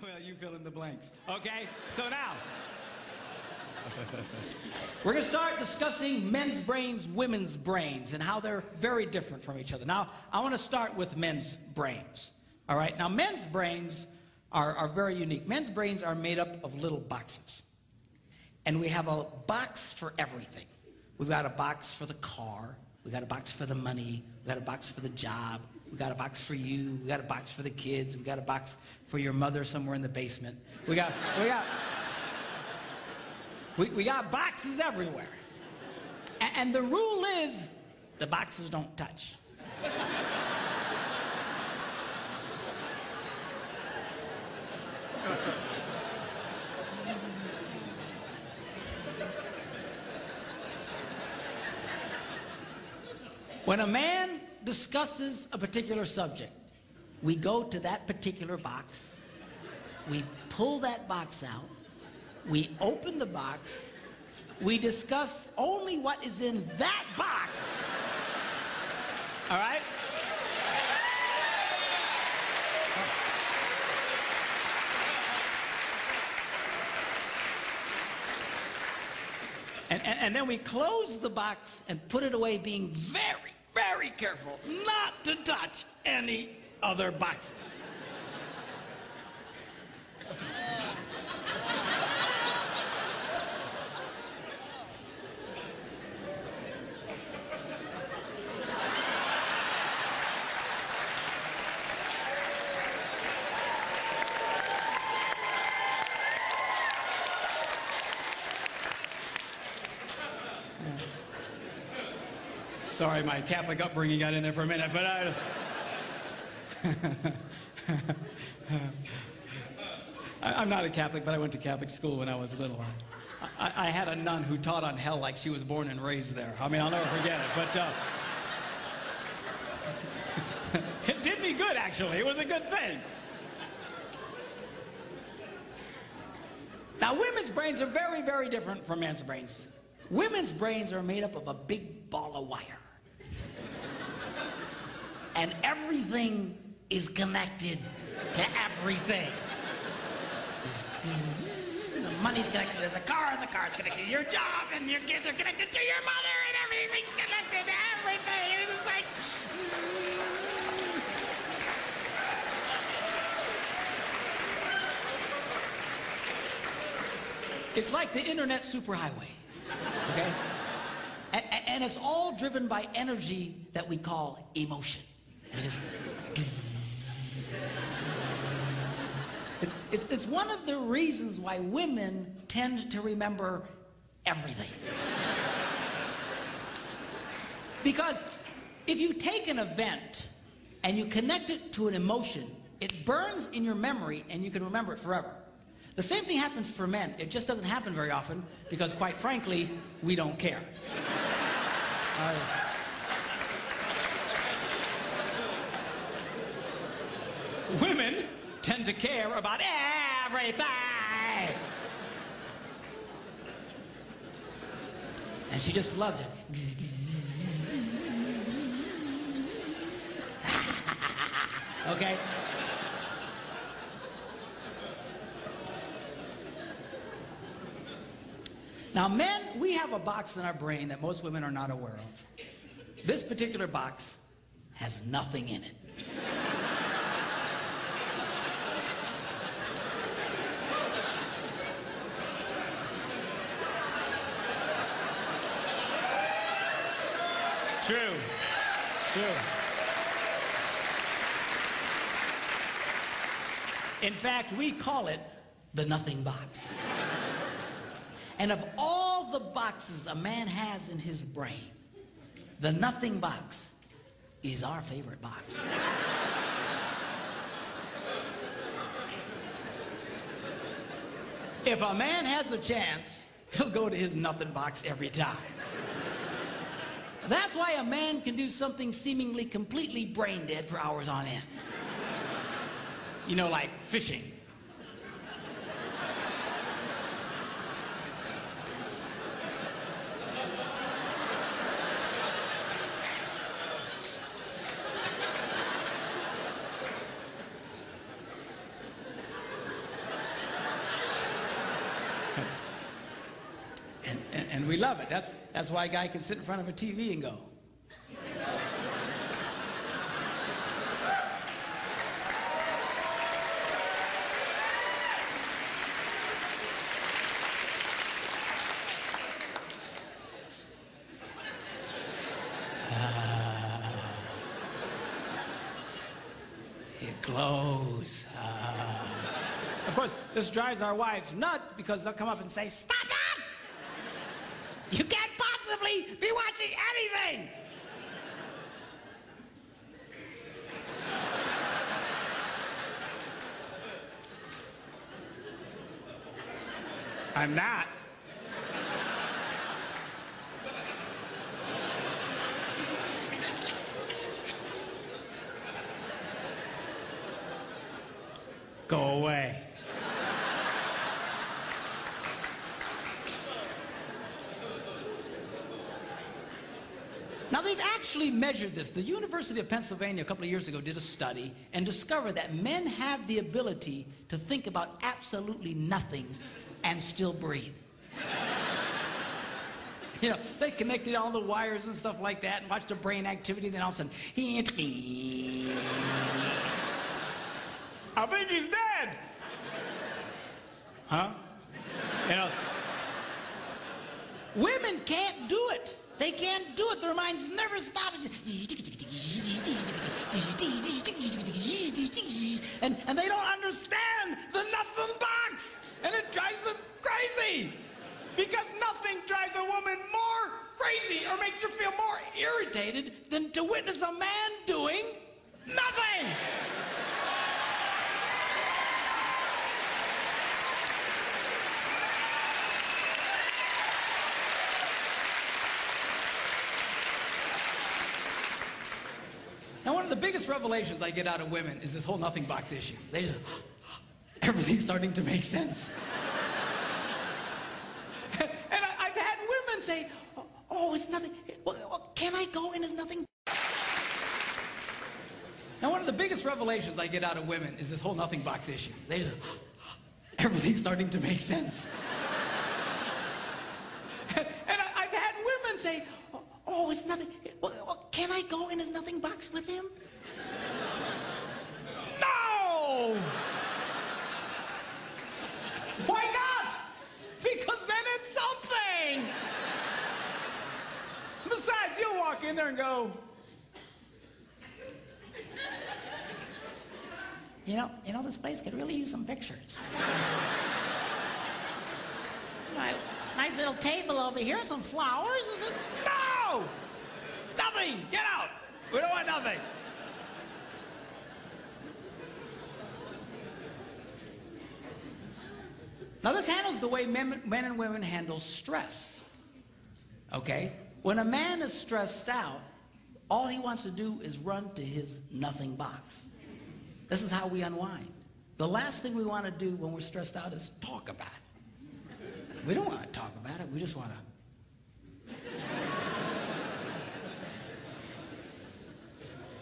Well, you fill in the blanks. Okay, so now, we're going to start discussing men's brains, women's brains, and how they're very different from each other. Now, I want to start with men's brains. All right, now men's brains are very unique. Men's brains are made up of little boxes. And we have a box for everything. We've got a box for the car. We've got a box for the money. We've got a box for the job. We've got a box for you. We've got a box for the kids. We've got a box for your mother somewhere in the basement. We got boxes everywhere. And the rule is the boxes don't touch. When a man discusses a particular subject, we go to that particular box, we pull that box out, we open the box, we discuss only what is in that box, all right? And then we close the box and put it away, being very, very careful not to touch any other boxes. Sorry, my Catholic upbringing got in there for a minute, but I'm not a Catholic, but I went to Catholic school when I was little. I had a nun who taught on hell like she was born and raised there. I mean, I'll never forget it, but it did me good, actually. It was a good thing. Now, women's brains are very, very different from men's brains. Women's brains are made up of a big ball of wire. And everything is connected to everything. The money's connected to the car is connected to your job, and your kids are connected to your mother, and everything's connected to everything. And it's like... It's like the internet superhighway, okay? And it's all driven by energy that we call emotion. It's just... It's one of the reasons why women tend to remember everything. Because if you take an event and you connect it to an emotion, it burns in your memory and you can remember it forever. The same thing happens for men. It just doesn't happen very often because, quite frankly, we don't care. Women tend to care about everything. And she just loves it. Okay? Now, men, we have a box in our brain that most women are not aware of. This particular box has nothing in it. It's true. It's true. In fact, we call it the nothing box. And of all the boxes a man has in his brain, the nothing box is our favorite box. If a man has a chance, he'll go to his nothing box every time. That's why a man can do something seemingly completely brain dead for hours on end. You know, like fishing. we love it. That's why a guy can sit in front of a TV and go. It glows. Of course, this drives our wives nuts because they'll come up and say, "Stop that! You can't possibly be watching anything!" I'm not. Go away. Now, they've actually measured this. The University of Pennsylvania a couple of years ago did a study and discovered that men have the ability to think about absolutely nothing and still breathe. You know, they connected all the wires and stuff like that and watched the brain activity, then all of a sudden, I think he's dead. Huh? You know, women can't do it. They can't do it. Their minds never stop. And they don't understand the nothing box. And it drives them crazy. Because nothing drives a woman more crazy or makes her feel more irritated than to witness a man doing nothing. Now, one of the biggest revelations I get out of women is this whole nothing box issue. They just, everything's starting to make sense. And I've had women say, oh, it's nothing. Well, can I go and it's nothing? Now, one of the biggest revelations I get out of women is this whole nothing box issue. They just, everything's starting to make sense. And I've had women say, oh, it's nothing. Well, can I go in his nothing box with him? No! Why not? Because then it's something. Besides, you'll walk in there and go, you know, this place could really use some pictures. Nice little table over here, some flowers. Is it? No! Nothing! Get out! We don't want nothing. Now, this handles the way men and women handle stress. Okay? When a man is stressed out, all he wants to do is run to his nothing box. This is how we unwind. The last thing we want to do when we're stressed out is talk about it. We don't want to talk about it. We just want to.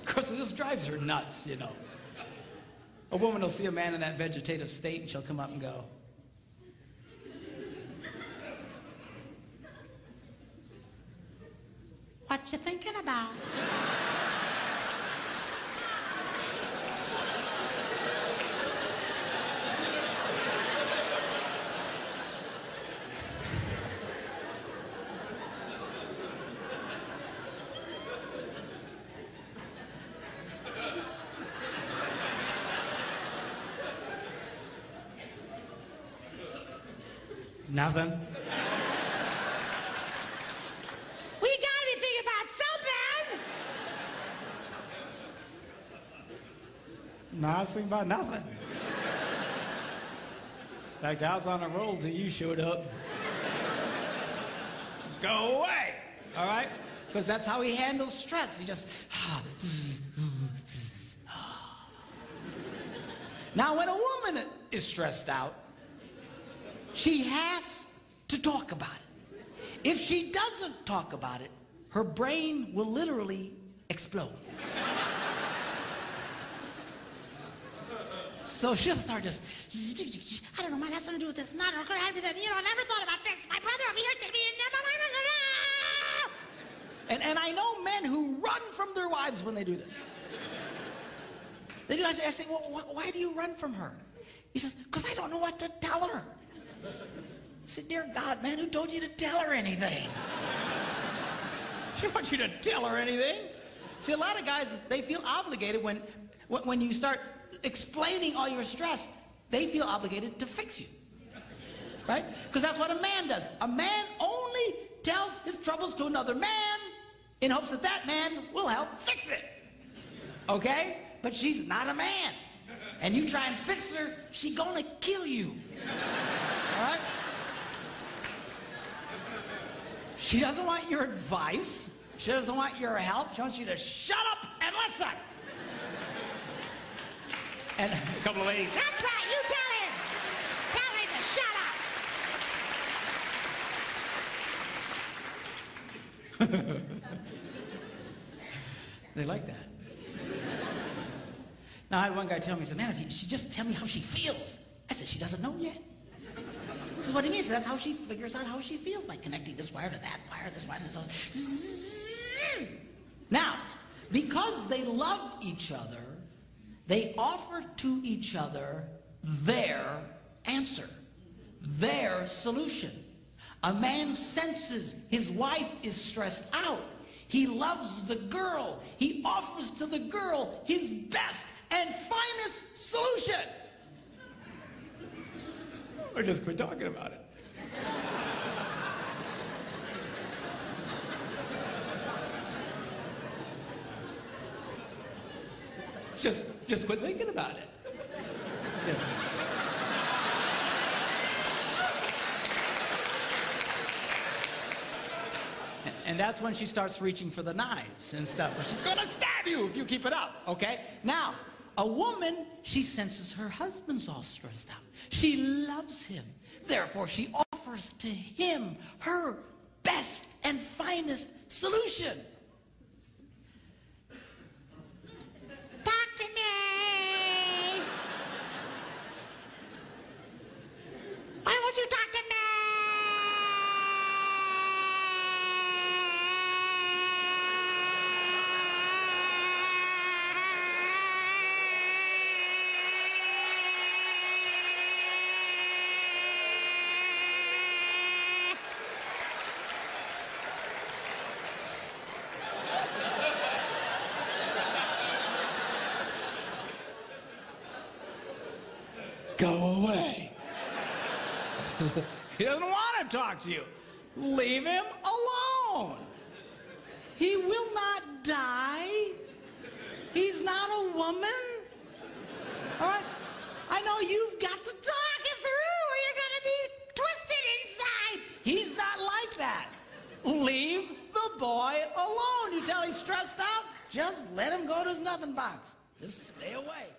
Of course, it just drives her nuts, you know. A woman will see a man in that vegetative state and she'll come up and go, "What you thinking about?" Nothing. We gotta be thinking about something. No, I was thinking about nothing. In fact, I was on a roll till you showed up. Go away, all right? Because that's how he handles stress. He just... Now, when a woman is stressed out, she has to talk about it. If she doesn't talk about it, her brain will literally explode. So she'll start just, I don't know, might have something to do with this. Not going to have to do that. You know, I never thought about this. My brother over here said to me, And I know men who run from their wives when they do this. They do. I say, well, why do you run from her? He says, because I don't know what to tell her. I said, dear God, man, who told you to tell her anything? She wants you to tell her anything. See, a lot of guys, they feel obligated when you start explaining all your stress, they feel obligated to fix you. Right? Because that's what a man does. A man only tells his troubles to another man in hopes that that man will help fix it. Okay? But she's not a man. And you try and fix her, she's gonna kill you. All right? She doesn't want your advice. She doesn't want your help. She wants you to shut up and listen. And a couple of ladies, that's right, you tell him. Tell him to shut up. They like that. Now, I had one guy tell me, he said, man, if she just tell me how she feels. I said, she doesn't know yet. This is what he means. That's how she figures out how she feels, by connecting this wire to that wire, this wire, and so. Now, because they love each other, they offer to each other their answer, their solution. A man senses his wife is stressed out. He loves the girl. He offers to the girl his best and finest solution. Or just quit talking about it. Just quit thinking about it. Yeah. And that's when she starts reaching for the knives and stuff. She's gonna stab you if you keep it up, okay? Now, a woman, she senses her husband's all stressed out. She loves him. Therefore, she offers to him her best and finest solution. Talk to me. Why won't you talk to me? Go away. He doesn't want to talk to you. Leave him alone. He will not die. He's not a woman. All right? I know you've got to talk it through or you're going to be twisted inside. He's not like that. Leave the boy alone. You tell he's stressed out, just let him go to his nothing box. Just stay away.